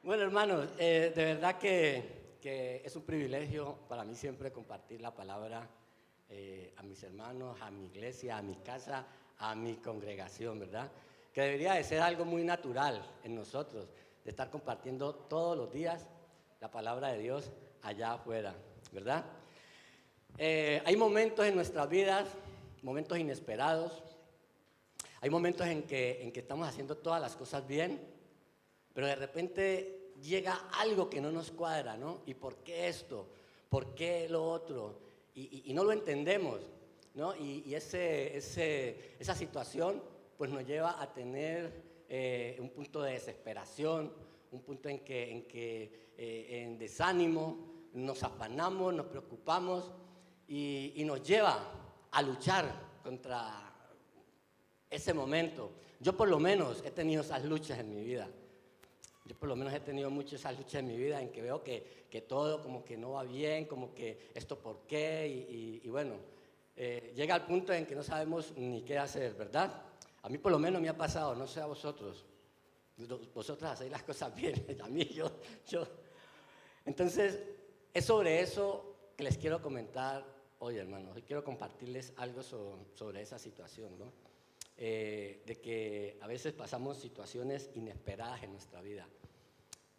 Bueno, hermanos, de verdad que es un privilegio para mí siempre compartir la palabra a mis hermanos, a mi iglesia, a mi casa, a mi congregación, ¿verdad? Que debería de ser algo muy natural en nosotros, de estar compartiendo todos los días la palabra de Dios allá afuera, ¿verdad? Hay momentos en nuestras vidas, momentos inesperados, hay momentos en que estamos haciendo todas las cosas bien, pero de repente llega algo que no nos cuadra, ¿no? ¿Y por qué esto? ¿Por qué lo otro? Y no lo entendemos, ¿no? Esa situación pues nos lleva a tener un punto de desesperación, un punto en desánimo, nos afanamos, nos preocupamos y nos lleva a luchar contra ese momento. Yo por lo menos he tenido esas luchas en mi vida. Yo por lo menos he tenido muchas esas luchas en mi vida en que veo que todo como que no va bien, como que esto por qué, y bueno, llega al punto en que no sabemos ni qué hacer, ¿verdad? A mí por lo menos me ha pasado, no sé a vosotros. Vosotros hacéis las cosas bien, a mí yo. Entonces, es sobre eso que les quiero comentar hoy, hermanos. Hoy quiero compartirles algo sobre esa situación, ¿no? De que a veces pasamos situaciones inesperadas en nuestra vida.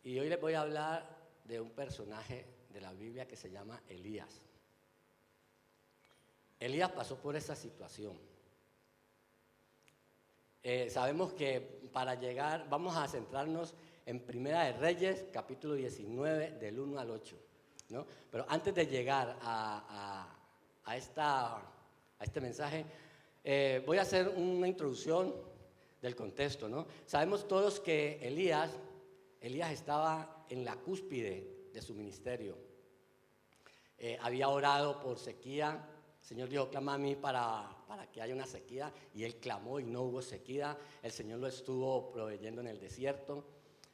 Y hoy les voy a hablar de un personaje de la Biblia que se llama Elías. Elías pasó por esa situación. Sabemos que para llegar, vamos a centrarnos en Primera de Reyes, capítulo 19, del 1 al 8, ¿no? Pero antes de llegar a este mensaje, voy a hacer una introducción del contexto, ¿no? Sabemos todos que Elías estaba en la cúspide de su ministerio. Había orado por sequía. El Señor dijo, clama a mí para que haya una sequía, y él clamó y no hubo sequía. El Señor lo estuvo proveyendo en el desierto.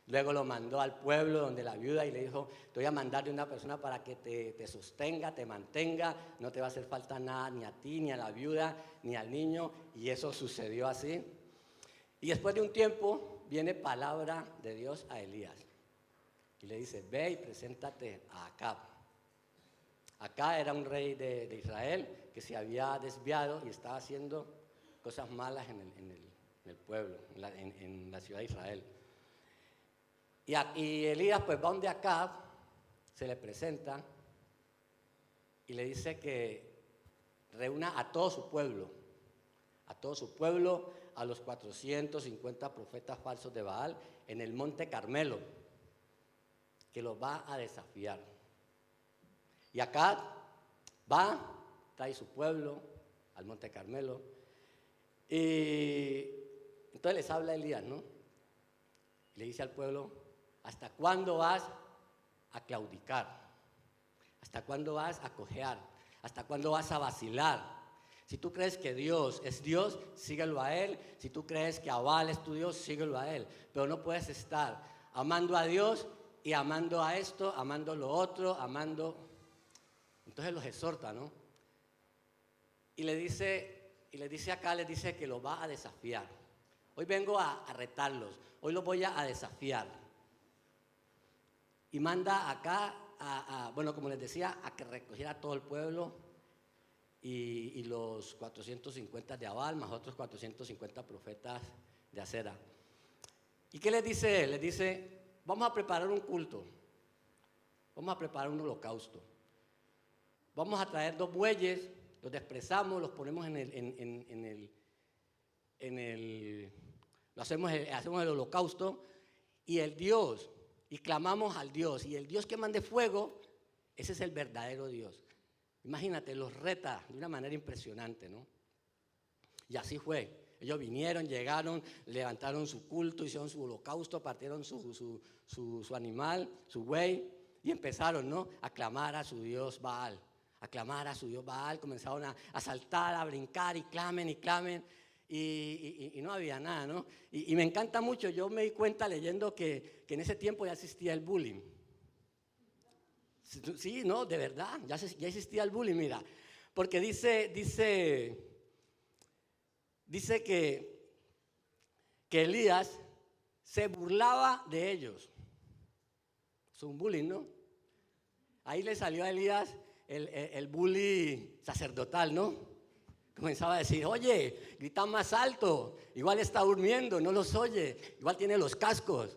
Luego lo mandó al pueblo donde la viuda y le dijo, te voy a mandar de una persona para que te sostenga, te mantenga, no te va a hacer falta nada ni a ti, ni a la viuda, ni al niño, y eso sucedió así. Y después de un tiempo viene palabra de Dios a Elías y le dice, ve y preséntate a Acab. Acab era un rey de Israel que se había desviado y estaba haciendo cosas malas en el pueblo, en la ciudad de Israel. Y Elías pues va donde Acab, se le presenta y le dice que reúna a todo su pueblo, a los 450 profetas falsos de Baal en el monte Carmelo, que los va a desafiar. Y Acab va, trae su pueblo al monte Carmelo, y entonces les habla Elías, ¿no? Le dice al pueblo, ¿hasta cuándo vas a claudicar? ¿Hasta cuándo vas a cojear? ¿Hasta cuándo vas a vacilar? Si tú crees que Dios es Dios, síguelo a Él. Si tú crees que Baal es tu Dios, síguelo a Él. Pero no puedes estar amando a Dios y amando a esto, amando lo otro, amando. Entonces los exhorta, ¿no? Y le dice acá, les dice que lo va a desafiar. Hoy vengo a retarlos, hoy los voy a desafiar. Y manda acá, bueno, como les decía, a que recogiera a todo el pueblo y los 450 de Baal, más otros 450 profetas de Acera. ¿Y qué les dice él? Les dice, vamos a preparar un culto, vamos a preparar un holocausto. Vamos a traer 2 bueyes, los despresamos, los ponemos hacemos el holocausto, y clamamos al Dios, y el Dios que mande fuego, ese es el verdadero Dios. Imagínate, los reta de una manera impresionante, ¿no? Y así fue. Ellos vinieron, llegaron, levantaron su culto, hicieron su holocausto, partieron su animal, su buey, y empezaron, ¿no?, a clamar a su Dios Baal. A clamar a su Dios Baal, comenzaron a saltar, a brincar, y clamen, y no había nada, ¿no? Y me encanta mucho, yo me di cuenta leyendo que en ese tiempo ya existía el bullying. Sí, no, de verdad, ya existía el bullying, mira. Porque dice que Elías se burlaba de ellos. Es un bullying, ¿no? Ahí le salió a Elías el bully sacerdotal, ¿no? Comenzaba a decir, oye, grita más alto, igual está durmiendo, no los oye, igual tiene los cascos.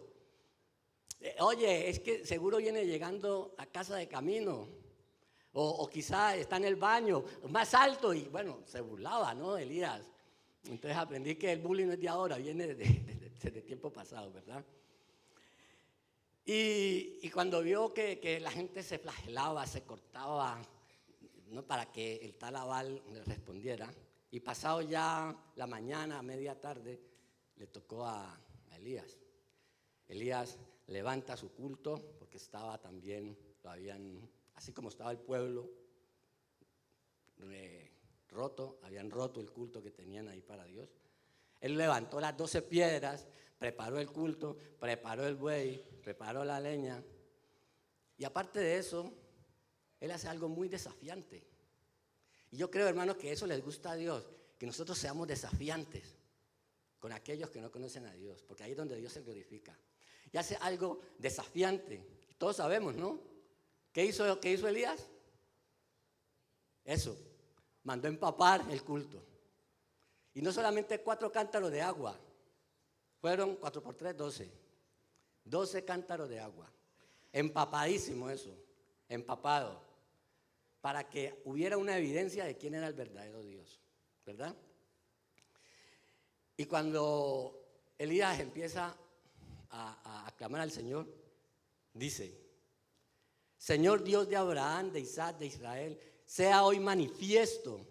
Oye, es que seguro viene llegando a casa de camino, o quizá está en el baño, más alto, y bueno, se burlaba, ¿no, Elías? Entonces aprendí que el bullying no es de ahora, viene de tiempo pasado, ¿verdad? Y cuando vio que la gente se flagelaba, se cortaba, ¿no?, para que el tal Abal le respondiera, y pasado ya la mañana, a media tarde, le tocó a Elías. Elías levanta su culto, porque estaba también, lo habían, así como estaba el pueblo habían roto el culto que tenían ahí para Dios. Él levantó las 12 piedras, preparó el culto, preparó el buey, preparó la leña. Y aparte de eso, él hace algo muy desafiante. Y yo creo, hermanos, que eso les gusta a Dios, que nosotros seamos desafiantes con aquellos que no conocen a Dios, porque ahí es donde Dios se glorifica. Y hace algo desafiante. Todos sabemos, ¿no? ¿Qué hizo Elías? Eso, mandó empapar el culto. Y no solamente 4 cántaros de agua, fueron 4 por 3, 12. 12 cántaros de agua. Empapadísimo eso, empapado, para que hubiera una evidencia de quién era el verdadero Dios, ¿verdad? Y cuando Elías empieza a clamar al Señor, dice: Señor Dios de Abraham, de Isaac, de Israel, sea hoy manifiesto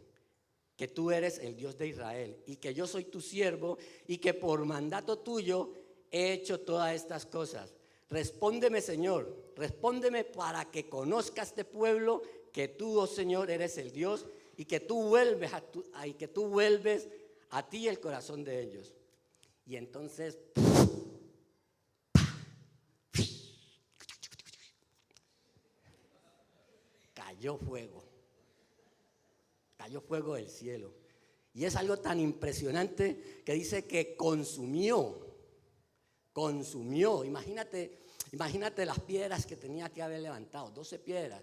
que tú eres el Dios de Israel y que yo soy tu siervo y que por mandato tuyo he hecho todas estas cosas. Respóndeme, Señor, respóndeme para que conozca este pueblo que tú, oh Señor, eres el Dios y que tú vuelves a ti el corazón de ellos. Y entonces cayó fuego del cielo. Y es algo tan impresionante que dice que consumió. Imagínate las piedras que tenía que haber levantado, 12 piedras.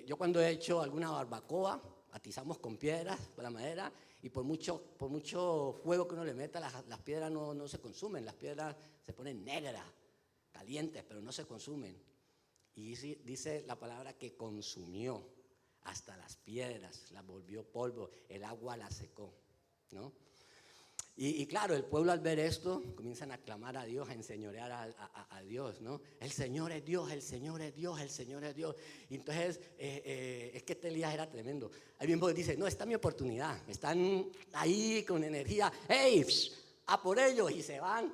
Yo cuando he hecho alguna barbacoa, atizamos con piedras, con la madera, y por mucho fuego que uno le meta, las piedras no se consumen, las piedras se ponen negras, calientes, pero no se consumen. Y dice la palabra que consumió hasta las piedras, las volvió polvo, el agua las secó, ¿no? Y claro, el pueblo al ver esto comienzan a clamar a Dios, a enseñorear a Dios, ¿no? El Señor es Dios, el Señor es Dios, el Señor es Dios. Y entonces, es que este Elías era tremendo. Hay mismo dice, no, esta es mi oportunidad. Están ahí con energía. ¡Hey! ¡A por ellos! Y se van.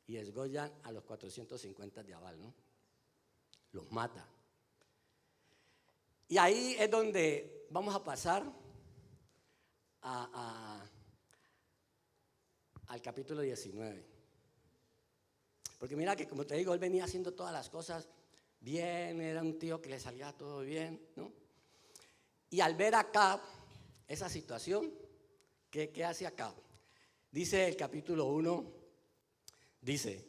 Y desgollan a los 450 de Abal, ¿no? Los mata. Y ahí es donde vamos a pasar al capítulo 19. Porque mira que, como te digo, él venía haciendo todas las cosas bien, era un tío que le salía todo bien, ¿no? Y al ver acá esa situación, ¿qué hace acá? Dice el capítulo 1, dice: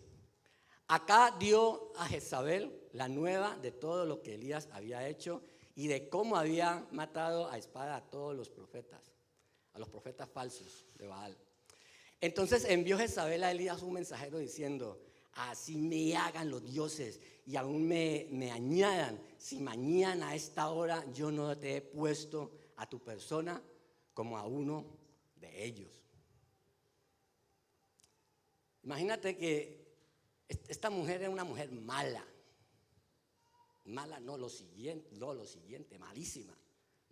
acá dio a Jezabel la nueva de todo lo que Elías había hecho y de cómo había matado a espada a todos los profetas, a los profetas falsos de Baal. Entonces envió Jezabel a Elías un mensajero diciendo: así me hagan los dioses y aún me añadan, si mañana a esta hora yo no te he puesto a tu persona como a uno de ellos. Imagínate que esta mujer era una mujer mala. Mala, no lo siguiente, malísima.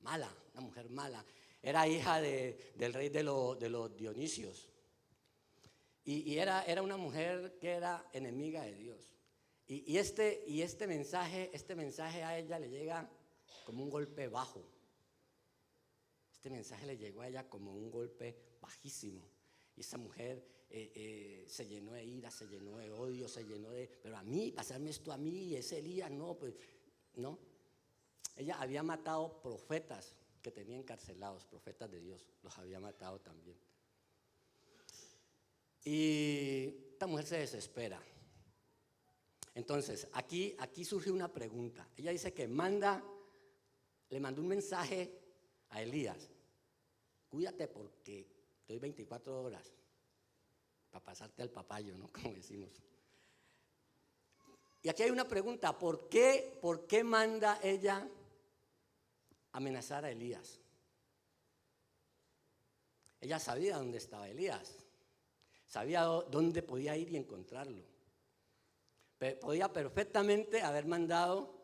Mala, una mujer mala. Era hija del rey de los Dionisios. Y era una mujer que era enemiga de Dios. Y este mensaje a ella le llega como un golpe bajo. Este mensaje le llegó a ella como un golpe bajísimo. Y esa mujer se llenó de ira, se llenó de odio, pero a mí, pasarme esto a mí, y ese Elías, no, pues, no. Ella había matado profetas que tenía encarcelados, profetas de Dios, los había matado también. Y esta mujer se desespera. Entonces, aquí surge una pregunta. Ella dice que le mandó un mensaje a Elías. Cuídate porque te doy 24 horas para pasarte al papayo, ¿no? Como decimos. Y aquí hay una pregunta. ¿Por qué manda ella amenazar a Elías? Ella sabía dónde estaba Elías. Sabía dónde podía ir y encontrarlo. Podía perfectamente haber mandado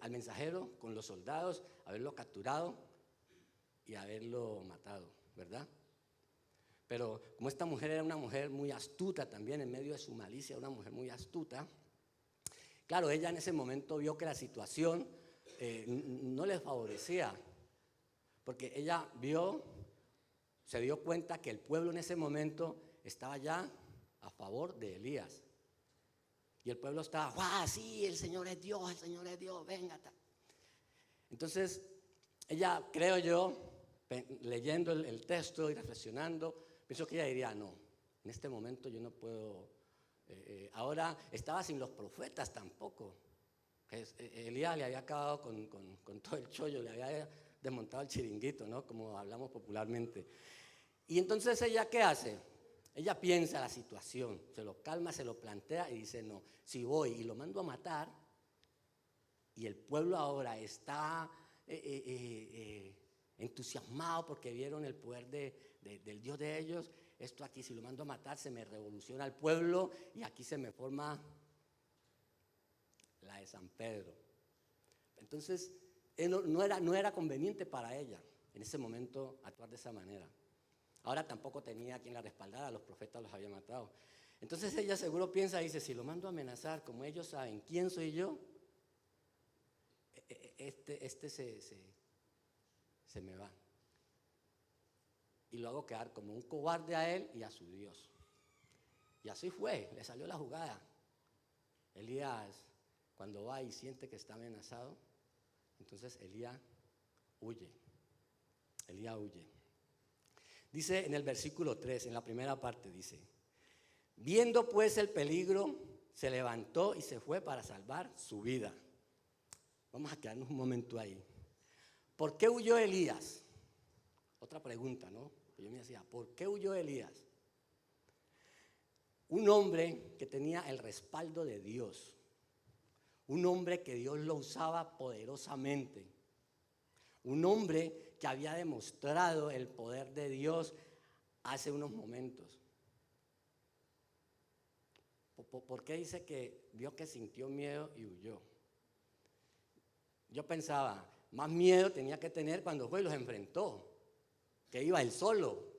al mensajero con los soldados, haberlo capturado y haberlo matado, ¿verdad? Pero como esta mujer era una mujer muy astuta también, en medio de su malicia, una mujer muy astuta, claro, ella en ese momento vio que la situación no le favorecía, porque ella se dio cuenta que el pueblo en ese momento estaba ya a favor de Elías. Y el pueblo estaba, ¡guau! Sí, el Señor es Dios, venga. Entonces, ella, creo yo, leyendo el texto y reflexionando, pienso que ella diría, no, en este momento yo no puedo. Ahora estaba sin los profetas tampoco. Elías le había acabado con todo el chollo, le había desmontado el chiringuito, ¿no? Como hablamos popularmente. Y entonces ella, ¿qué hace? Ella piensa la situación, se lo calma, se lo plantea y dice, no, si voy y lo mando a matar, y el pueblo ahora está entusiasmado porque vieron el poder del Dios de ellos, esto aquí, si lo mando a matar, se me revoluciona el pueblo y aquí se me forma la de San Pedro. Entonces, no era conveniente para ella en ese momento actuar de esa manera. Ahora tampoco tenía quien la respaldara, los profetas los habían matado. Entonces ella seguro piensa, dice, si lo mando a amenazar, como ellos saben quién soy yo, se me va. Y lo hago quedar como un cobarde a él y a su Dios. Y así fue, le salió la jugada. Elías, cuando va y siente que está amenazado, entonces Elías huye. Dice en el versículo 3, en la primera parte, dice, viendo pues el peligro, se levantó y se fue para salvar su vida. Vamos a quedarnos un momento ahí. ¿Por qué huyó Elías? Otra pregunta, ¿no? Yo me decía, ¿por qué huyó Elías? Un hombre que tenía el respaldo de Dios. Un hombre que Dios lo usaba poderosamente. Un hombre que había demostrado el poder de Dios hace unos momentos. ¿Por qué dice que vio que sintió miedo y huyó? Yo pensaba, más miedo tenía que tener cuando fue y los enfrentó, que iba él solo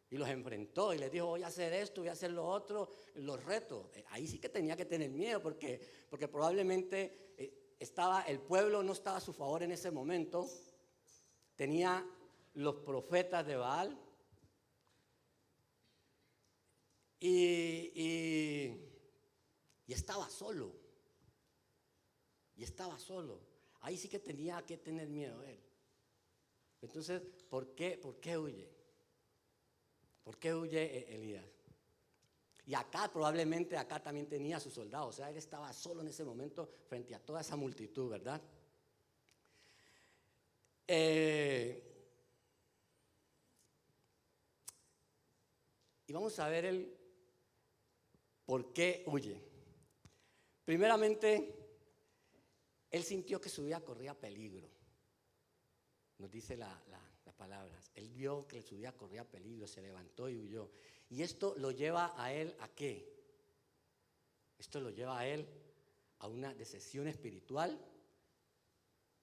y los enfrentó y les dijo, voy a hacer esto, voy a hacer lo otro, los retos. Ahí sí que tenía que tener miedo porque probablemente el pueblo no estaba a su favor en ese momento. Tenía los profetas de Baal y estaba solo. Ahí sí que tenía que tener miedo él. Entonces, ¿por qué huye? ¿Por qué huye Elías? Y probablemente acá también tenía a sus soldados. O sea, él estaba solo en ese momento frente a toda esa multitud, ¿verdad? Y vamos a ver el por qué huye. Primeramente, él sintió que su vida corría peligro. Nos dice las palabras. Él vio que su vida corría peligro, se levantó y huyó. Y esto lo lleva a él ¿a qué? Esto lo lleva a él a una decepción espiritual.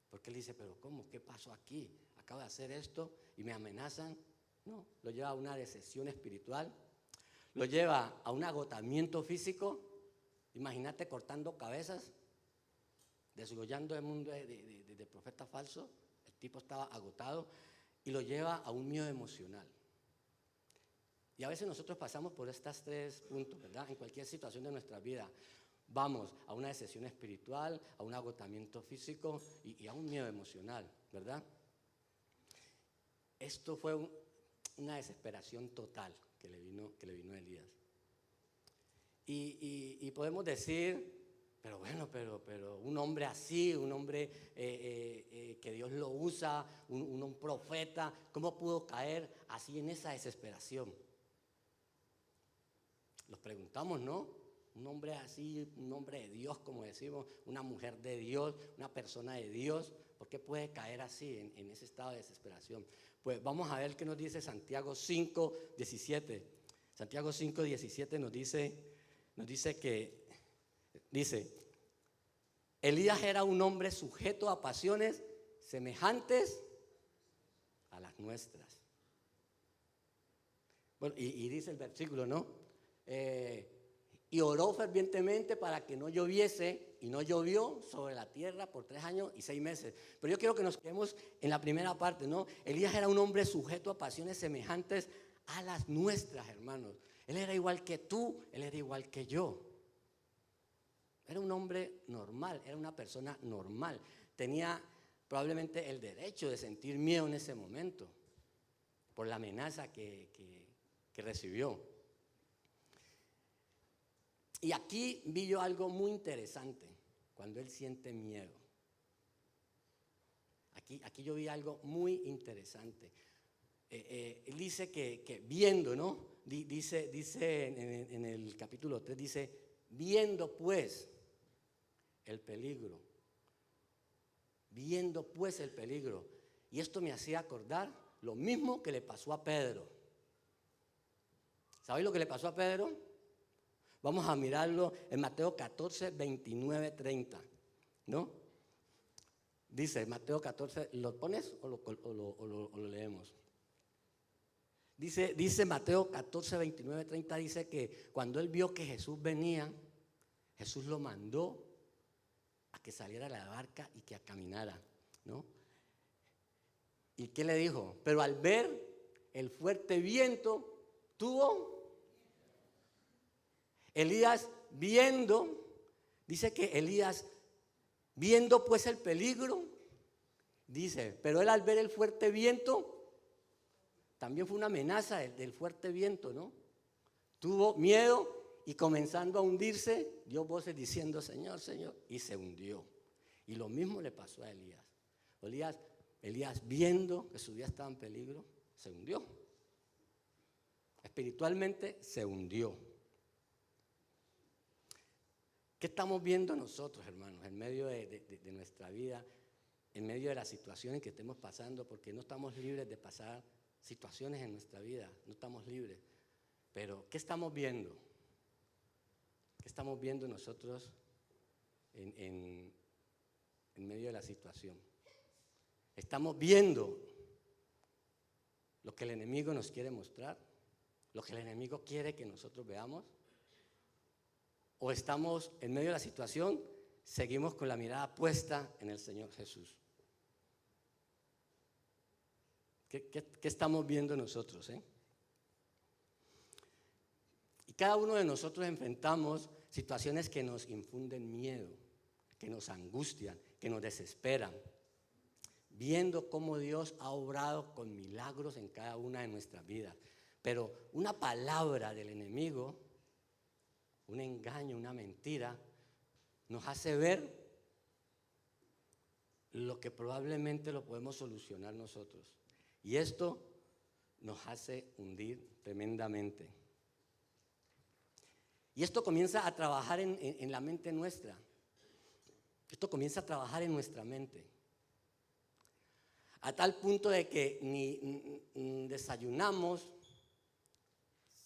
Porque él dice, pero ¿cómo? ¿Qué pasó aquí? Acabo de hacer esto y me amenazan. No, lo lleva a una decepción espiritual. Lo lleva a un agotamiento físico. Imagínate cortando cabezas, desgollando el mundo de profeta falso. El tipo estaba agotado y lo lleva a un miedo emocional. Y a veces nosotros pasamos por estos tres puntos, ¿verdad? En cualquier situación de nuestra vida. Vamos a una decepción espiritual, a un agotamiento físico y a un miedo emocional, ¿verdad? Esto fue una desesperación total que le vino a Elías. Y podemos decir, pero bueno, pero un hombre así, un hombre que Dios lo usa, un profeta, ¿cómo pudo caer así en esa desesperación? Nos preguntamos, ¿no? Un hombre así, un hombre de Dios, como decimos, una mujer de Dios, una persona de Dios, ¿por qué puede caer así en ese estado de desesperación? Pues vamos a ver qué nos dice Santiago 5:17. Santiago 5:17 nos dice que, Elías era un hombre sujeto a pasiones semejantes a las nuestras. Bueno, y dice el versículo, ¿no? Y oró fervientemente para que no lloviese, y no llovió sobre la tierra por 3 años y 6 meses. Pero yo quiero que nos quedemos en la primera parte, ¿no? Elías era un hombre sujeto a pasiones semejantes a las nuestras, hermanos. Él era igual que tú, él era igual que yo. Era un hombre normal, era una persona normal. Tenía probablemente el derecho de sentir miedo en ese momento por la amenaza que recibió. Y aquí vi yo algo muy interesante cuando él siente miedo. Aquí yo vi algo muy interesante. Él dice que viendo, ¿no? Dice en el capítulo 3, dice, viendo pues el peligro. Viendo pues el peligro. Y esto me hacía acordar lo mismo que le pasó a Pedro. ¿Sabéis lo que le pasó a Pedro? Vamos a mirarlo en Mateo 14, 29, 30, ¿no? Dice Mateo 14, ¿lo pones o lo leemos? Dice Mateo 14, 29, 30, dice que cuando él vio que Jesús venía, Jesús lo mandó a que saliera de la barca y que caminara, ¿no? ¿Y qué le dijo? Pero al ver el fuerte viento, tuvo... Elías dice que Elías viendo pues el peligro, dice, pero él al ver el fuerte viento, también fue una amenaza del fuerte viento, ¿no? Tuvo miedo y comenzando a hundirse, dio voces diciendo, Señor, Señor, y se hundió. Y lo mismo le pasó a Elías. Elías viendo que su vida estaba en peligro, se hundió. Espiritualmente se hundió. ¿Qué estamos viendo nosotros, hermanos, en medio de nuestra vida, en medio de las situaciones que estemos pasando? Porque no estamos libres de pasar situaciones en nuestra vida, no estamos libres. Pero, ¿qué estamos viendo? ¿Qué estamos viendo nosotros en medio de la situación? Estamos viendo lo que el enemigo nos quiere mostrar, lo que el enemigo quiere que nosotros veamos. O estamos en medio de la situación, seguimos con la mirada puesta en el Señor Jesús. ¿Qué estamos viendo nosotros? Y cada uno de nosotros enfrentamos situaciones que nos infunden miedo, que nos angustian, que nos desesperan, viendo cómo Dios ha obrado con milagros en cada una de nuestras vidas. Pero una palabra del enemigo, un engaño, una mentira, nos hace ver lo que probablemente lo podemos solucionar nosotros. Y esto nos hace hundir tremendamente. Y esto comienza a trabajar en la mente nuestra. Esto comienza a trabajar en nuestra mente. A tal punto de que ni desayunamos,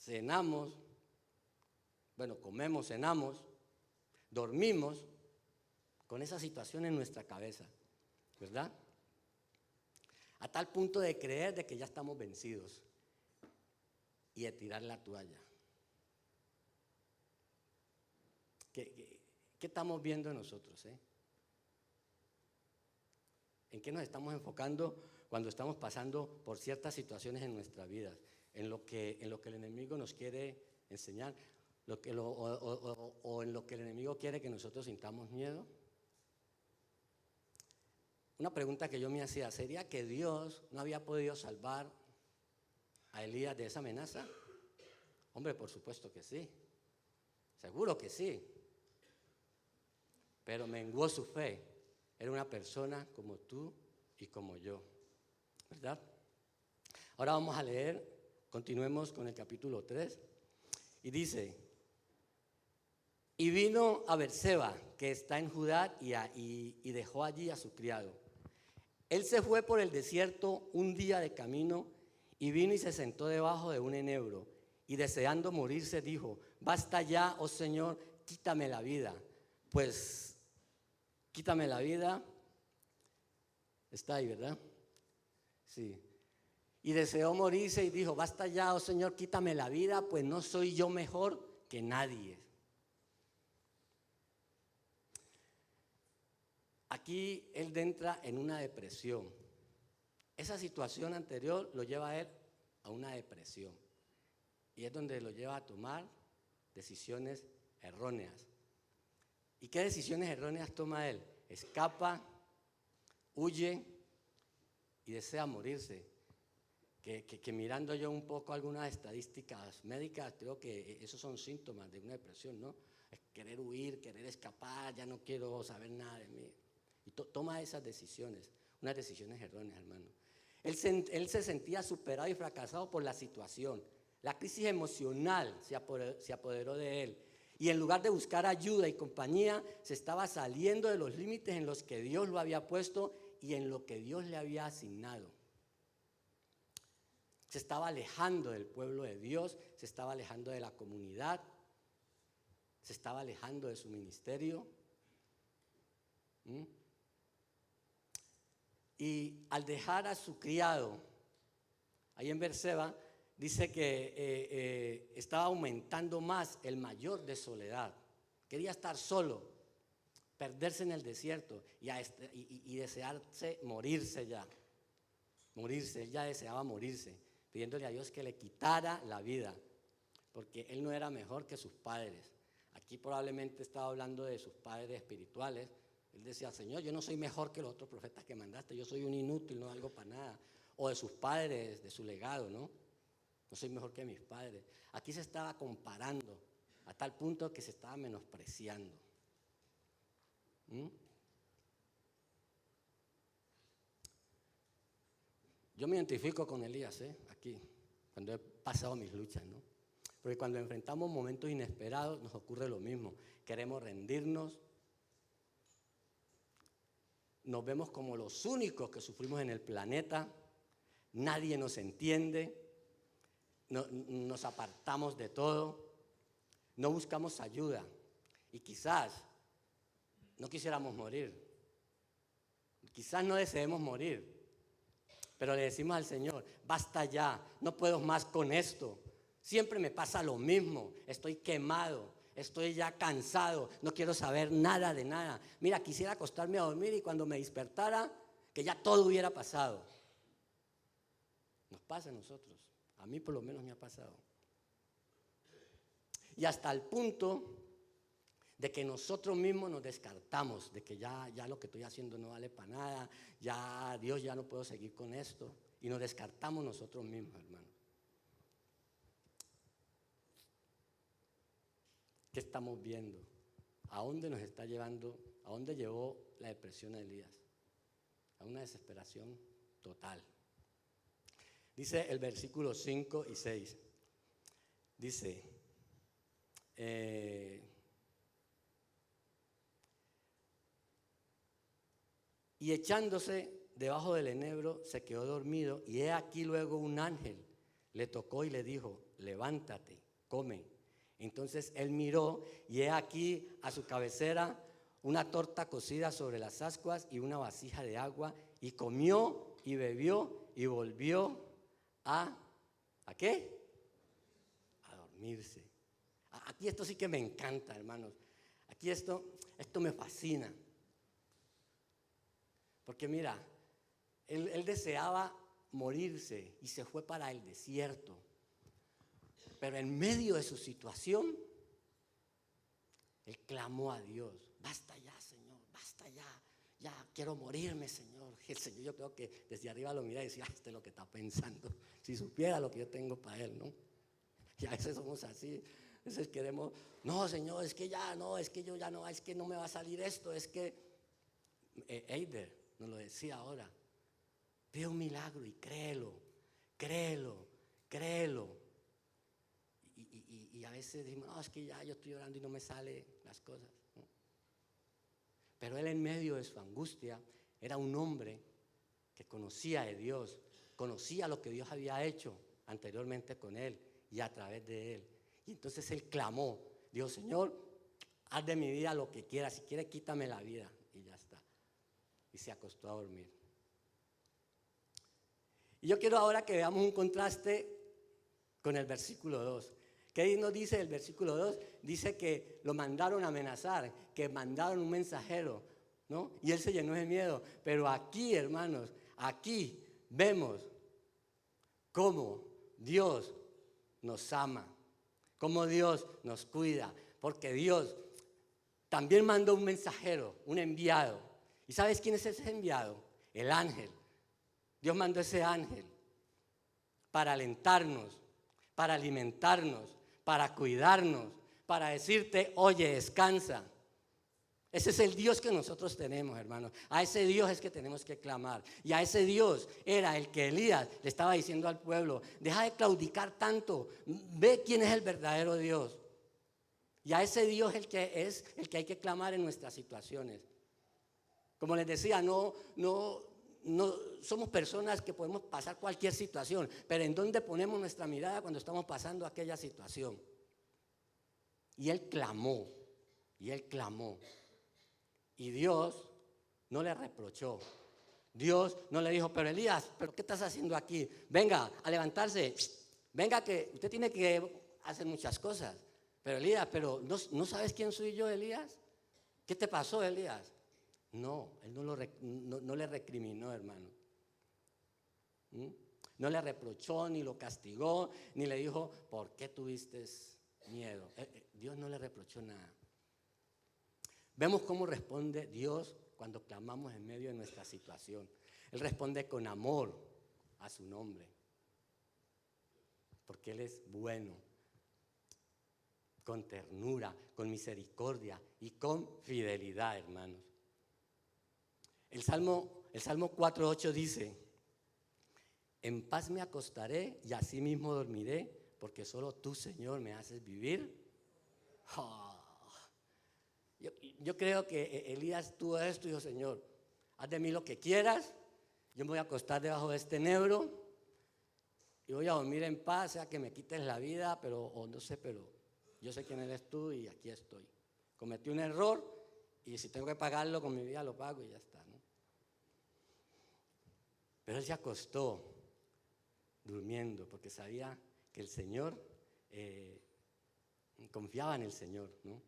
cenamos, comemos, cenamos, dormimos con esa situación en nuestra cabeza, ¿verdad? A tal punto de creer de que ya estamos vencidos y de tirar la toalla. ¿Qué estamos viendo nosotros? ¿En qué nos estamos enfocando cuando estamos pasando por ciertas situaciones en nuestras vidas? En lo que el enemigo nos quiere enseñar. O en lo que el enemigo quiere que nosotros sintamos miedo. Una pregunta que yo me hacía, ¿sería que Dios no había podido salvar a Elías de esa amenaza? Hombre, por supuesto que sí. Seguro que sí. Pero menguó su fe. Era una persona como tú y como yo, ¿verdad? Ahora vamos a leer, continuemos con el capítulo 3. Y dice, y vino a Berseba, que está en Judá, y dejó allí a su criado. Él se fue por el desierto un día de camino, y vino y se sentó debajo de un enebro, y deseando morirse dijo, basta ya, oh Señor, quítame la vida. Pues, quítame la vida, está ahí, ¿verdad? Sí. Y deseó morirse y dijo, basta ya, oh Señor, quítame la vida, pues no soy yo mejor que nadie. Aquí él entra en una depresión. Esa situación anterior lo lleva a él a una depresión. Y es donde lo lleva a tomar decisiones erróneas. ¿Y qué decisiones erróneas toma él? Escapa, huye y desea morirse. Que mirando yo un poco algunas estadísticas médicas, creo que esos son síntomas de una depresión, ¿no? Es querer huir, querer escapar, ya no quiero saber nada de mí. Y toma esas decisiones, unas decisiones erróneas, hermano. Él se sentía superado y fracasado por la situación. La crisis emocional se apoderó de él. Y en lugar de buscar ayuda y compañía, se estaba saliendo de los límites en los que Dios lo había puesto y en lo que Dios le había asignado. Se estaba alejando del pueblo de Dios, se estaba alejando de la comunidad, se estaba alejando de su ministerio. Y al dejar a su criado, ahí en Berseba, dice que estaba aumentando más el mayor de soledad. Quería estar solo, perderse en el desierto y desearse morirse ya. Morirse, él ya deseaba morirse, pidiéndole a Dios que le quitara la vida, porque él no era mejor que sus padres. Aquí probablemente estaba hablando de sus padres espirituales. Él decía, Señor, yo no soy mejor que los otros profetas que mandaste, yo soy un inútil, no valgo para nada. O de sus padres, de su legado, ¿no? No soy mejor que mis padres. Aquí se estaba comparando a tal punto que se estaba menospreciando. Yo me identifico con Elías, aquí, cuando he pasado mis luchas, ¿no? Porque cuando enfrentamos momentos inesperados nos ocurre lo mismo. Queremos rendirnos, nos vemos como los únicos que sufrimos en el planeta, nadie nos entiende, nos apartamos de todo, no buscamos ayuda y quizás no quisiéramos morir, quizás no deseemos morir. Pero le decimos al Señor, basta ya, no puedo más con esto. Siempre me pasa lo mismo, estoy quemado, estoy ya cansado, no quiero saber nada de nada. Mira, quisiera acostarme a dormir y cuando me despertara, que ya todo hubiera pasado. Nos pasa a nosotros, a mí por lo menos me ha pasado. Y hasta el punto de que nosotros mismos nos descartamos, de que ya lo que estoy haciendo no vale para nada, ya Dios, ya no puedo seguir con esto, y nos descartamos nosotros mismos, hermano. ¿Qué estamos viendo? ¿A dónde nos está llevando? ¿A dónde llevó la depresión de Elías? A una desesperación total. Dice el versículo 5 y 6. Dice, y echándose debajo del enebro se quedó dormido, y he aquí luego un ángel le tocó y le dijo, levántate, come. Entonces él miró y he aquí a su cabecera una torta cocida sobre las ascuas y una vasija de agua, y comió y bebió y volvió ¿a qué? A dormirse. Aquí esto sí que me encanta, hermanos. Aquí esto me fascina. Porque mira, él deseaba morirse y se fue para el desierto. Pero en medio de su situación, él clamó a Dios, basta ya, Señor, basta ya quiero morirme, Señor. El Señor, yo creo que desde arriba lo mira y decía, este es lo que está pensando. Si supiera lo que yo tengo para él, ¿no? Y a veces somos así, veces queremos, no, Señor, es que ya no, es que yo ya no, es que no me va a salir esto, es que Eider nos lo decía ahora, pide un milagro y créelo, créelo, créelo. Y a veces decimos, no, es que ya yo estoy orando y no me salen las cosas, ¿no? Pero él en medio de su angustia era un hombre que conocía de Dios, conocía lo que Dios había hecho anteriormente con él y a través de él. Y entonces él clamó, dijo, Señor, haz de mi vida lo que quieras, si quieres quítame la vida. Y ya está. Y se acostó a dormir. Y yo quiero ahora que veamos un contraste con el versículo 2. ¿Qué nos dice el versículo 2? Dice que lo mandaron a amenazar, que mandaron un mensajero, ¿no? Y él se llenó de miedo. Pero aquí, hermanos, aquí vemos cómo Dios nos ama, cómo Dios nos cuida, porque Dios también mandó un mensajero, un enviado. ¿Y sabes quién es ese enviado? El ángel. Dios mandó ese ángel para alentarnos, para alimentarnos, para cuidarnos, para decirte, oye, descansa. Ese es el Dios que nosotros tenemos, hermanos. A ese Dios es que tenemos que clamar. Y a ese Dios era el que Elías le estaba diciendo al pueblo, deja de claudicar tanto, ve quién es el verdadero Dios. Y a ese Dios es el que hay que clamar en nuestras situaciones. Como les decía, no somos personas que podemos pasar cualquier situación, pero ¿en dónde ponemos nuestra mirada cuando estamos pasando aquella situación? Y él clamó, y él clamó. Y Dios no le reprochó. Dios no le dijo, pero Elías, ¿pero qué estás haciendo aquí? Venga a levantarse, venga que usted tiene que hacer muchas cosas. Pero Elías, pero ¿no sabes quién soy yo, Elías? ¿Qué te pasó, Elías? No, él no le recriminó, hermano. No le reprochó, ni lo castigó, ni le dijo, ¿por qué tuviste miedo? Dios no le reprochó nada. Vemos cómo responde Dios cuando clamamos en medio de nuestra situación. Él responde con amor a su nombre, porque Él es bueno, con ternura, con misericordia y con fidelidad, hermanos. El Salmo 4:8 dice, en paz me acostaré y así mismo dormiré, porque solo tú, Señor, me haces vivir. Oh. Yo creo que Elías tuvo esto y dijo, Señor, haz de mí lo que quieras, yo me voy a acostar debajo de este enebro y voy a dormir en paz, sea que me quites la vida, o no sé, pero yo sé quién eres tú y aquí estoy. Cometí un error y si tengo que pagarlo con mi vida lo pago y ya está, ¿no? Pero él se acostó durmiendo porque sabía que el Señor, confiaba en el Señor, ¿no?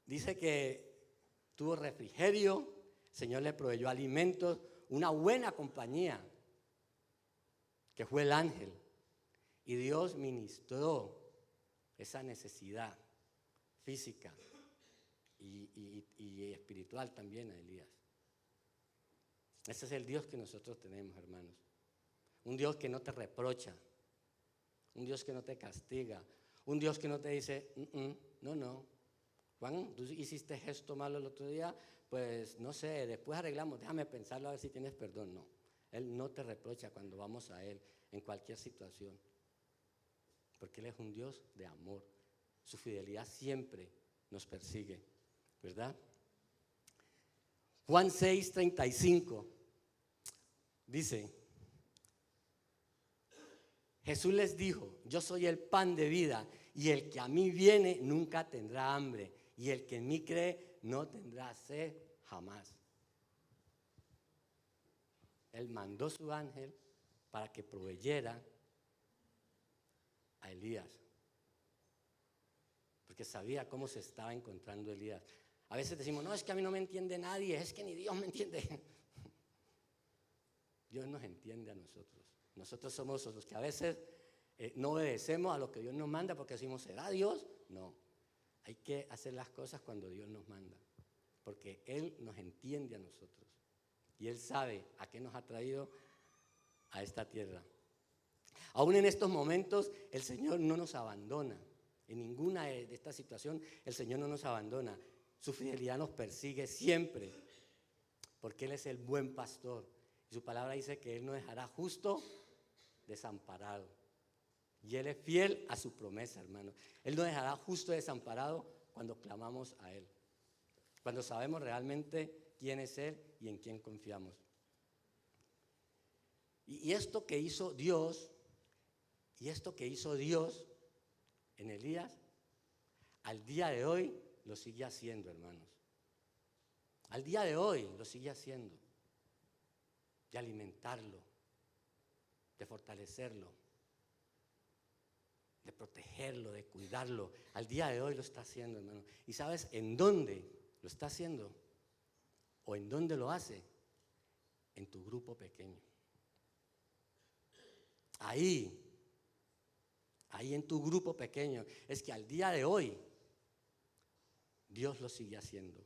Dice que tuvo refrigerio, el Señor le proveyó alimentos, una buena compañía, que fue el ángel. Y Dios ministró esa necesidad física y espiritual también a Elías. Ese es el Dios que nosotros tenemos, hermanos. Un Dios que no te reprocha, un Dios que no te castiga, un Dios que no te dice, no. Juan, tú hiciste gesto malo el otro día, pues no sé, después arreglamos, déjame pensarlo a ver si tienes perdón. No, Él no te reprocha cuando vamos a Él en cualquier situación, porque Él es un Dios de amor. Su fidelidad siempre nos persigue, ¿verdad? Juan 6:35 dice, Jesús les dijo, yo soy el pan de vida y el que a mí viene nunca tendrá hambre. Y el que en mí cree no tendrá sed jamás. Él mandó su ángel para que proveyera a Elías, porque sabía cómo se estaba encontrando Elías. A veces decimos, no, es que a mí no me entiende nadie, es que ni Dios me entiende. Dios nos entiende a nosotros. Nosotros somos los que a veces no obedecemos a lo que Dios nos manda porque decimos, ¿será Dios? No. Hay que hacer las cosas cuando Dios nos manda, porque Él nos entiende a nosotros y Él sabe a qué nos ha traído a esta tierra. Aún en estos momentos el Señor no nos abandona. En ninguna de estas situaciones el Señor no nos abandona. Su fidelidad nos persigue siempre, porque Él es el buen pastor. Y su palabra dice que Él no dejará justo desamparado. Y Él es fiel a su promesa, hermano. Él no dejará justo desamparado cuando clamamos a Él. Cuando sabemos realmente quién es Él y en quién confiamos. Y esto que hizo Dios, en Elías, al día de hoy lo sigue haciendo, hermanos. Al día de hoy lo sigue haciendo. De alimentarlo, de fortalecerlo, de protegerlo, de cuidarlo. Al día de hoy lo está haciendo, hermano. ¿Y sabes en dónde lo está haciendo? ¿O en dónde lo hace? En tu grupo pequeño. Ahí en tu grupo pequeño, es que al día de hoy Dios lo sigue haciendo.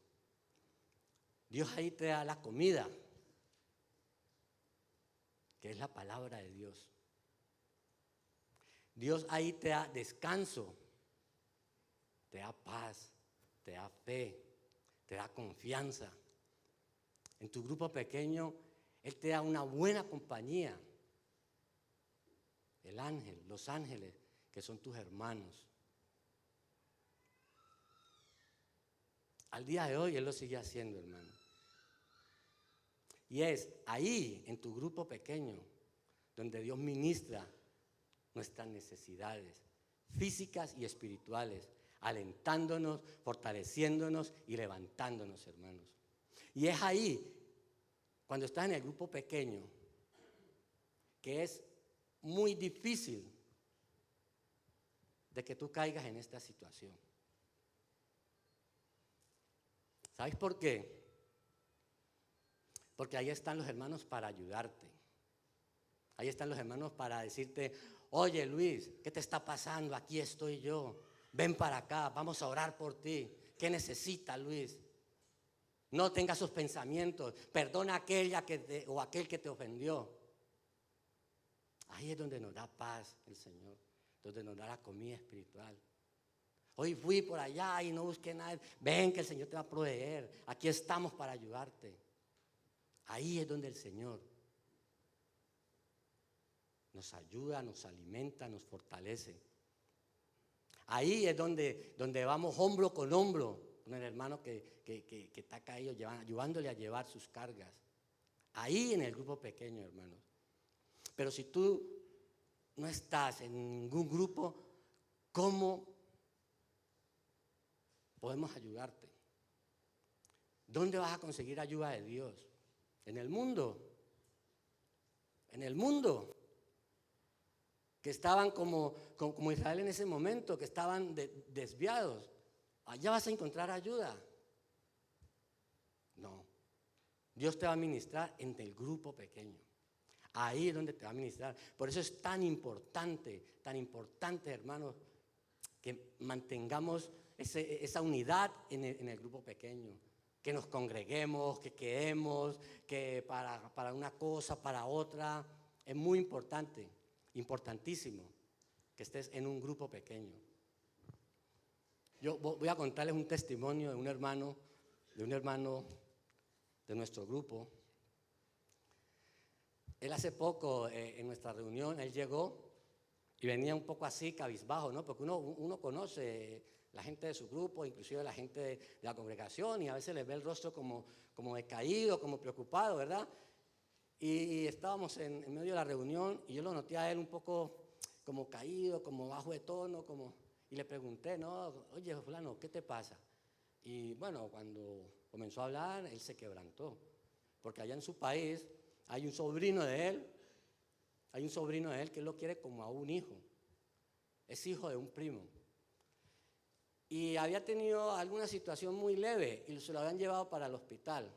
Dios ahí te da la comida, que es la palabra de Dios. Dios ahí te da descanso, te da paz, te da fe, te da confianza. En tu grupo pequeño, Él te da una buena compañía. El ángel, los ángeles, que son tus hermanos. Al día de hoy Él lo sigue haciendo, hermano. Y es ahí, en tu grupo pequeño, donde Dios ministra nuestras necesidades físicas y espirituales, alentándonos, fortaleciéndonos y levantándonos, hermanos. Y es ahí, cuando estás en el grupo pequeño, que es muy difícil de que tú caigas en esta situación. ¿Sabes por qué? Porque ahí están los hermanos para ayudarte. Ahí están los hermanos para decirte, oye Luis, ¿qué te está pasando? Aquí estoy yo. Ven para acá, vamos a orar por ti. ¿Qué necesitas, Luis? No tengas esos pensamientos. Perdona a aquella o aquel que te ofendió. Ahí es donde nos da paz el Señor, donde nos da la comida espiritual. Hoy fui por allá y no busqué nada. Ven que el Señor te va a proveer. Aquí estamos para ayudarte. Ahí es donde el Señor nos ayuda, nos alimenta, nos fortalece. Ahí es donde vamos hombro con hombro con el hermano que está caído, ayudándole a llevar sus cargas. Ahí en el grupo pequeño, hermanos. Pero si tú no estás en ningún grupo, ¿cómo podemos ayudarte? ¿Dónde vas a conseguir ayuda de Dios? En el mundo. En el mundo. Que estaban como Israel en ese momento, que estaban desviados. Allá vas a encontrar ayuda. No. Dios te va a ministrar en el grupo pequeño. Ahí es donde te va a ministrar. Por eso es tan importante, hermanos, que mantengamos esa unidad en el grupo pequeño. Que nos congreguemos, que quedemos, que para una cosa, para otra. Es muy importante, importantísimo, que estés en un grupo pequeño. Yo voy a contarles un testimonio de un hermano de nuestro grupo. Él hace poco, en nuestra reunión, él llegó y venía un poco así, cabizbajo, ¿no? Porque uno conoce la gente de su grupo, inclusive la gente de la congregación, y a veces les ve el rostro como decaído, como preocupado, ¿verdad? Y estábamos en medio de la reunión y yo lo noté a él un poco como caído, como bajo de tono, y le pregunté, ¿no? Oye, fulano, ¿qué te pasa? Y bueno, cuando comenzó a hablar, él se quebrantó, porque allá en su país hay un sobrino de él que él lo quiere como a un hijo. Es hijo de un primo. Y había tenido alguna situación muy leve y se lo habían llevado para el hospital.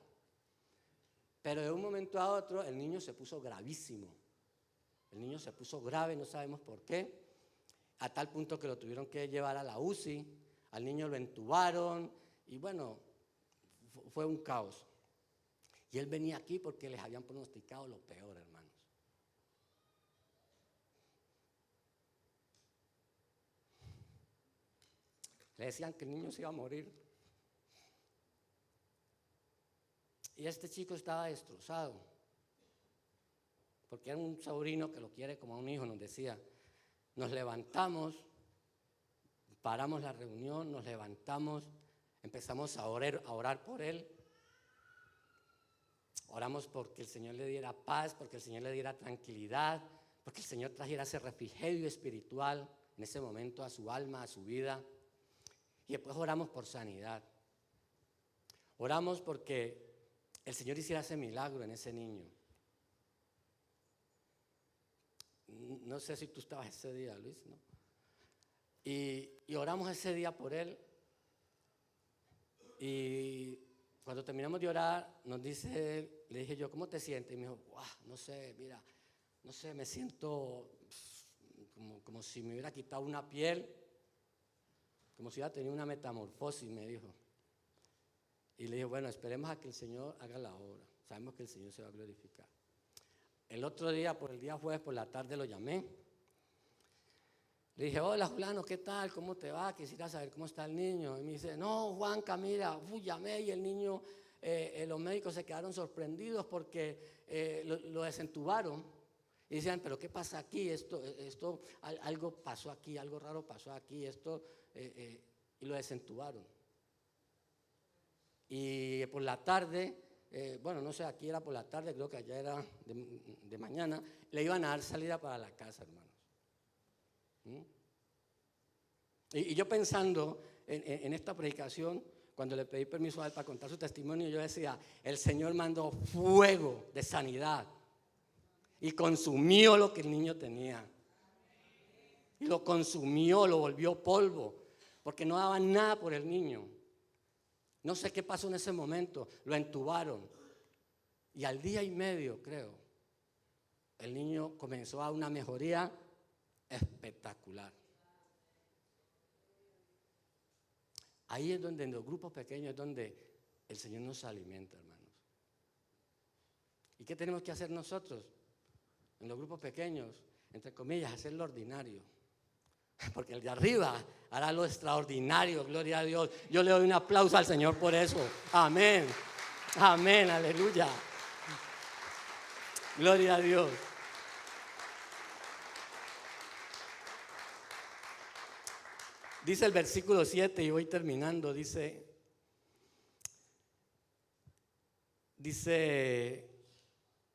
Pero de un momento a otro el niño se puso gravísimo. El niño se puso grave, no sabemos por qué, a tal punto que lo tuvieron que llevar a la UCI, al niño lo entubaron y bueno, fue un caos. Y él venía aquí porque les habían pronosticado lo peor, hermanos. Le decían que el niño se iba a morir. Y este chico estaba destrozado, porque era un sobrino que lo quiere como a un hijo. Nos decía, nos levantamos, paramos la reunión, nos levantamos, empezamos a orar por él. Oramos porque el Señor le diera paz, porque el Señor le diera tranquilidad, porque el Señor trajera ese refrigerio espiritual en ese momento a su alma, a su vida. Y después oramos por sanidad. Oramos porque el Señor hiciera ese milagro en ese niño. No sé si tú estabas ese día, Luis, ¿no? Y oramos ese día por él. Y cuando terminamos de orar, nos dice él, le dije yo, ¿cómo te sientes? Y me dijo, wow, no sé, mira, no sé, me siento como si me hubiera quitado una piel, como si hubiera tenido una metamorfosis, me dijo. Y le dije, bueno, esperemos a que el Señor haga la obra. Sabemos que el Señor se va a glorificar. El otro día, por el día jueves, por la tarde lo llamé. Le dije, hola Juliano, ¿qué tal? ¿Cómo te va? Quisiera saber cómo está el niño. Y me dice, no, Juanca, mira, llamé y el niño, los médicos se quedaron sorprendidos porque lo desentubaron. Y decían, pero ¿qué pasa aquí? Algo pasó aquí, algo raro pasó aquí, y lo desentubaron. Y por la tarde, bueno, no sé, aquí era por la tarde, creo que allá era de mañana, le iban a dar salida para la casa, hermanos. Y yo pensando en esta predicación, cuando le pedí permiso a él para contar su testimonio, yo decía, el Señor mandó fuego de sanidad y consumió lo que el niño tenía. Y lo consumió, lo volvió polvo, porque no daban nada por el niño. No sé qué pasó en ese momento, lo entubaron. Y al día y medio, creo, el niño comenzó a una mejoría espectacular. Ahí es donde en los grupos pequeños es donde el Señor nos alimenta, hermanos. ¿Y qué tenemos que hacer nosotros? En los grupos pequeños, entre comillas, hacer lo ordinario. Porque el de arriba hará lo extraordinario, gloria a Dios. Yo le doy un aplauso al Señor por eso. Amén, amén, aleluya. Gloria a Dios. Dice el versículo 7 y voy terminando, dice,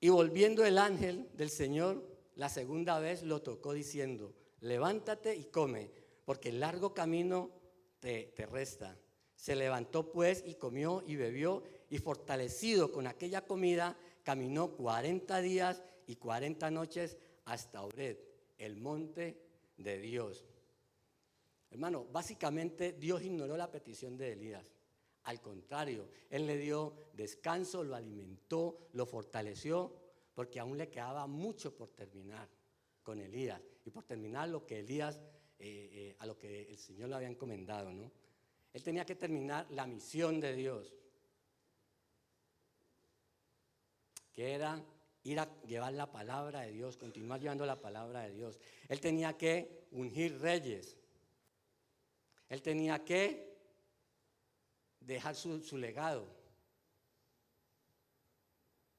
y volviendo el ángel del Señor la segunda vez lo tocó diciendo, levántate y come, porque el largo camino te resta. Se levantó pues y comió y bebió, y fortalecido con aquella comida, caminó 40 días y 40 noches hasta Horeb, el monte de Dios. Hermano, básicamente Dios ignoró la petición de Elías. Al contrario, Él le dio descanso, lo alimentó, lo fortaleció, porque aún le quedaba mucho por terminar con Elías y por terminar lo que Elías, a lo que el Señor le había encomendado, ¿no? Él tenía que terminar la misión de Dios, que era ir a llevar la palabra de Dios, continuar llevando la palabra de Dios. Él tenía que ungir reyes. Él tenía que dejar su legado,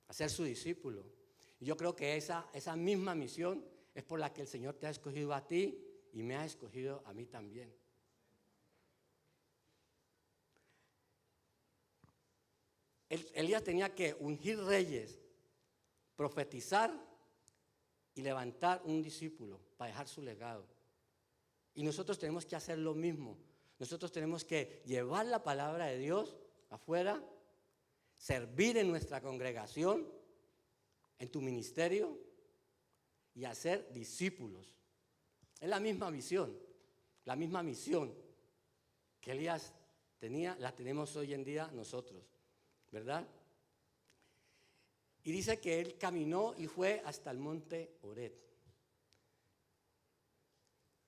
hacer su discípulo. Y yo creo que esa misma misión es por la que el Señor te ha escogido a ti y me ha escogido a mí también. Elías tenía que ungir reyes, profetizar y levantar un discípulo para dejar su legado. Y nosotros tenemos que hacer lo mismo. Nosotros tenemos que llevar la palabra de Dios afuera, servir en nuestra congregación, en tu ministerio y hacer discípulos. Es la misma misión que Elías tenía, la tenemos hoy en día nosotros, ¿verdad? Y dice que él caminó y fue hasta el monte Horeb.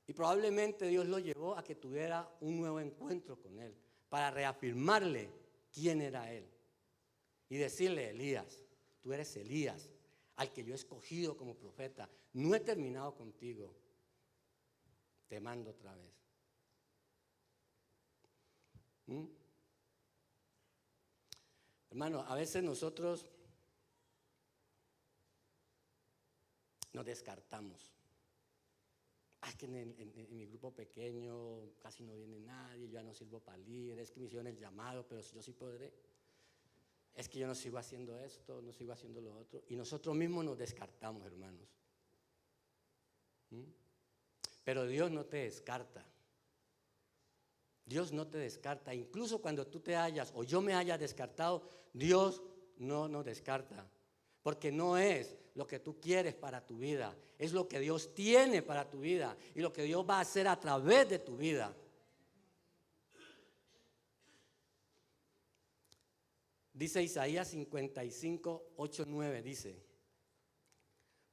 Y probablemente Dios lo llevó a que tuviera un nuevo encuentro con él, para reafirmarle quién era él. Y decirle, Elías, tú eres Elías, al que yo he escogido como profeta. No he terminado contigo, te mando otra vez. ¿Mm? Hermano, a veces nosotros nos descartamos. Es que en mi grupo pequeño casi no viene nadie, yo ya no sirvo para líder, es que me hicieron el llamado, pero si yo sí podré. Es que yo no sigo haciendo esto, no sigo haciendo lo otro. Y nosotros mismos nos descartamos, hermanos. ¿Mm? Pero Dios no te descarta. Dios no te descarta. Incluso cuando tú te hayas o yo me haya descartado, Dios no nos descarta. Porque no es lo que tú quieres para tu vida, es lo que Dios tiene para tu vida y lo que Dios va a hacer a través de tu vida. Dice Isaías 55, 8, 9, dice,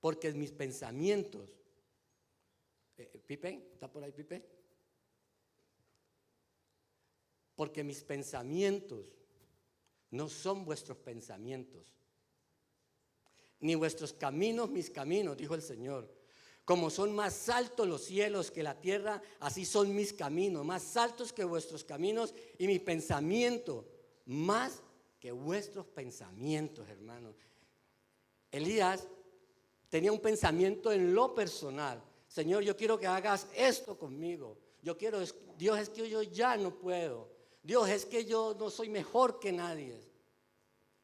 porque mis pensamientos, Pipe, ¿está por ahí Pipe? Porque mis pensamientos no son vuestros pensamientos, ni vuestros caminos mis caminos, dijo el Señor. Como son más altos los cielos que la tierra, así son mis caminos, más altos que vuestros caminos, y mi pensamiento más que vuestros pensamientos, hermanos. Elías tenía un pensamiento en lo personal. Señor, yo quiero que hagas esto conmigo. Dios, es que yo ya no puedo. Dios, es que yo no soy mejor que nadie.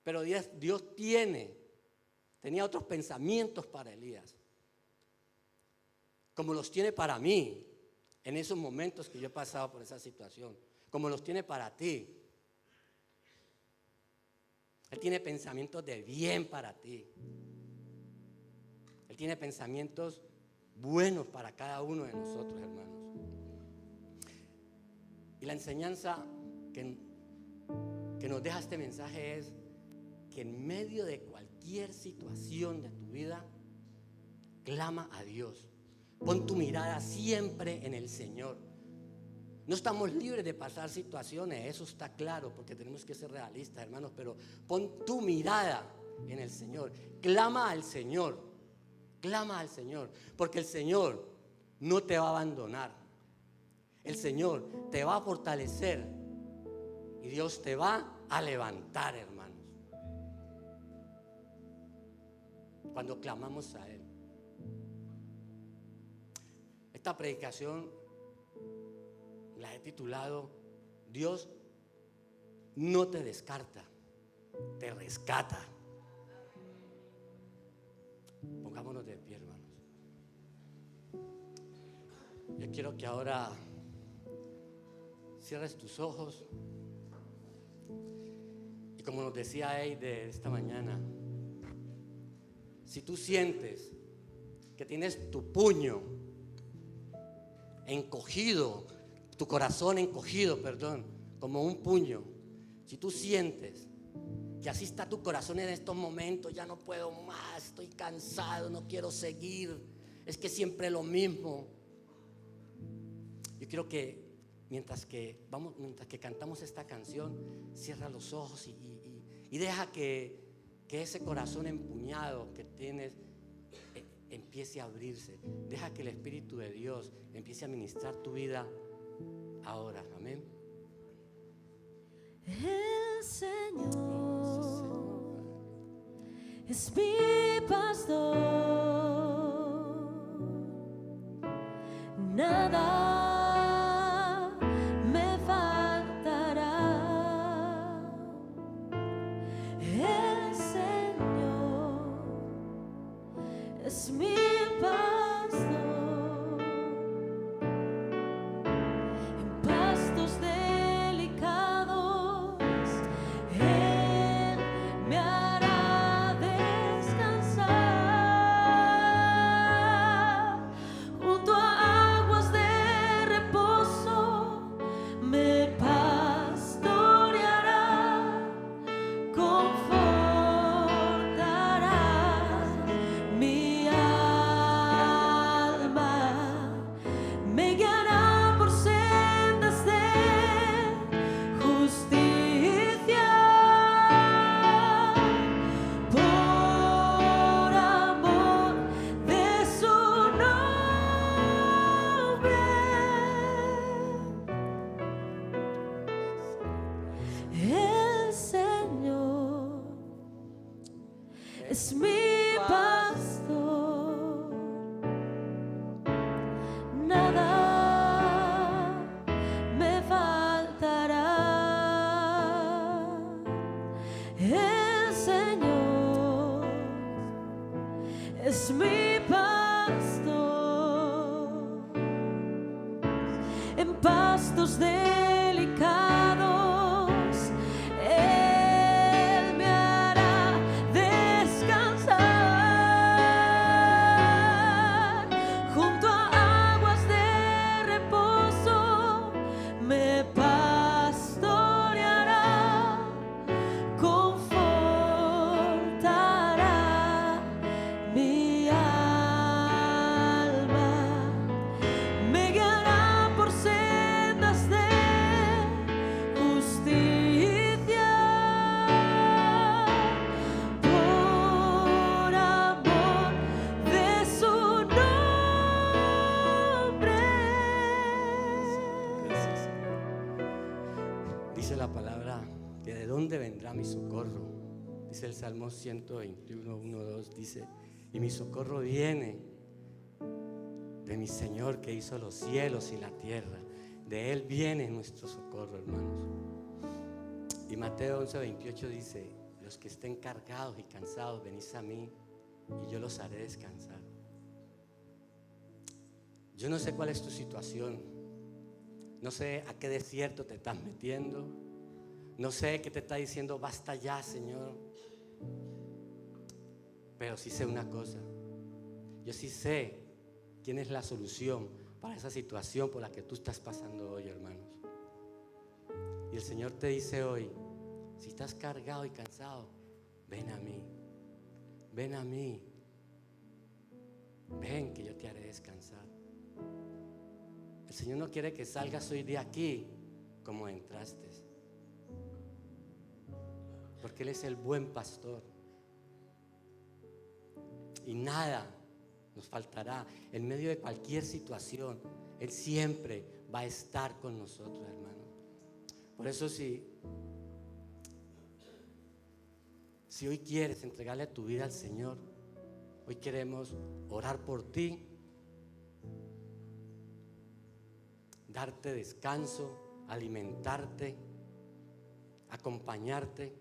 Pero Dios tenía otros pensamientos para Elías, como los tiene para mí en esos momentos que yo he pasado por esa situación, como los tiene para ti. Él tiene pensamientos de bien para ti. Él tiene pensamientos buenos para cada uno de nosotros, hermanos. Y la enseñanza que nos deja este mensaje es que en medio de cualquier situación de tu vida, clama a Dios. Pon tu mirada siempre en el Señor. No estamos libres de pasar situaciones, eso está claro, porque tenemos que ser realistas, hermanos, pero pon tu mirada en el Señor. Clama al Señor, porque el Señor no te va a abandonar. El Señor te va a fortalecer y Dios te va a levantar, hermanos, cuando clamamos a Él. Esta predicación la he titulado Dios no te descarta, te rescata. Pongámonos de pie, hermanos. Yo quiero que ahora cierres tus ojos y, como nos decía Eide esta mañana, si tú sientes que tienes tu puño encogido, tu corazón encogido, como un puño, si tú sientes que así está tu corazón en estos momentos, ya no puedo más, estoy cansado, no quiero seguir, es que siempre lo mismo. Yo quiero que mientras que cantamos esta canción, cierra los ojos y deja que ese corazón empuñado que tienes empiece a abrirse. Deja que el Espíritu de Dios empiece a ministrar tu vida ahora. Amén. El Señor es mi pastor, nada me faltará. El Señor es mi pastor, en pastos delicados Él me hará descansar, junto a aguas de es mi pastor, nada me faltará. El Señor es mi pastor, en pastos delicados Él me hará descansar, junto a aguas de reposo me pastoreará, confortará mi alma, me guiará por sendas de justicia, por amor de su nombre. Gracias. Dice la palabra que de dónde vendrá mi socorro. Dice el Salmo 121, 1, 2, dice, y mi socorro viene de mi Señor que hizo los cielos y la tierra. De Él viene nuestro socorro, hermanos. Y Mateo 11, 28 dice, los que estén cargados y cansados, venid a mí y yo los haré descansar. Yo no sé cuál es tu situación, no sé a qué desierto te estás metiendo, no sé qué te está diciendo, basta ya, Señor. Pero sí sé una cosa, yo sí sé quién es la solución para esa situación por la que tú estás pasando hoy, hermanos. Y el Señor te dice hoy, si estás cargado y cansado, ven a mí, ven a mí, ven que yo te haré descansar. El Señor no quiere que salgas hoy de aquí como entraste, porque Él es el buen pastor y nada nos faltará en medio de cualquier situación. Él siempre va a estar con nosotros, hermano. Por eso si hoy quieres entregarle tu vida al Señor, hoy queremos orar por ti, darte descanso, alimentarte, acompañarte.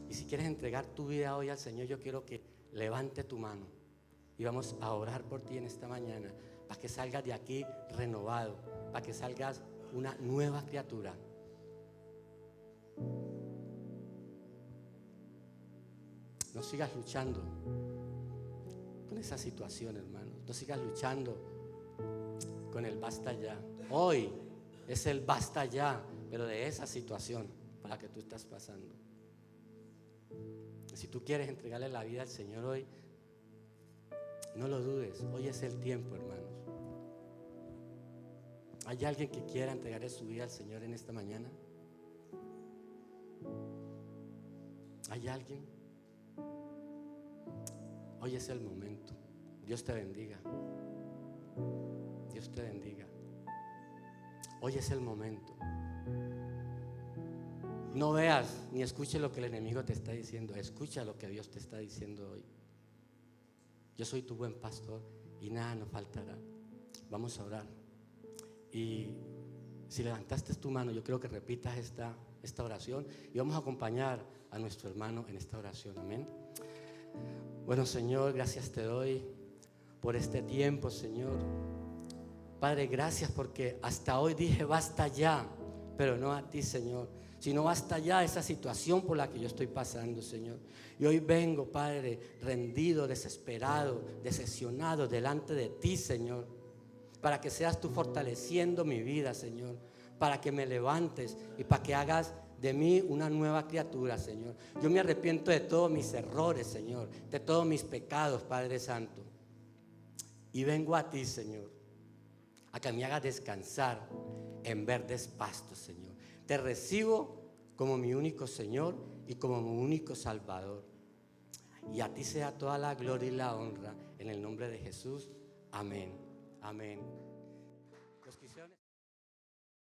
Y si quieres entregar tu vida hoy al Señor, yo quiero que levante tu mano y vamos a orar por ti en esta mañana, para que salgas de aquí renovado, para que salgas una nueva criatura. No sigas luchando con esa situación, hermano. No sigas luchando con el basta ya. Hoy es el basta ya, pero de esa situación por la que tú estás pasando. Si tú quieres entregarle la vida al Señor hoy, no lo dudes, hoy es el tiempo, hermanos. ¿Hay alguien que quiera entregarle su vida al Señor en esta mañana? ¿Hay alguien? Hoy es el momento. Dios te bendiga. Dios te bendiga. Hoy es el momento. No veas ni escuches lo que el enemigo te está diciendo. Escucha lo que Dios te está diciendo hoy. Yo soy tu buen pastor y nada nos faltará. Vamos a orar. Y si levantaste tu mano, yo creo que repitas esta oración y vamos a acompañar a nuestro hermano en esta oración. Amén. Bueno, Señor, gracias te doy por este tiempo, Señor. Padre, gracias porque hasta hoy dije basta ya, pero no a ti, Señor, sino basta ya esa situación por la que yo estoy pasando, Señor. Y hoy vengo, Padre, rendido, desesperado, decepcionado delante de ti, Señor, para que seas tú fortaleciendo mi vida, Señor, para que me levantes y para que hagas de mí una nueva criatura, Señor. Yo me arrepiento de todos mis errores, Señor, de todos mis pecados, Padre Santo. Y vengo a ti, Señor, a que me hagas descansar en verdes pastos, Señor. Te recibo como mi único Señor y como mi único Salvador. Y a ti sea toda la gloria y la honra en el nombre de Jesús. Amén. Amén.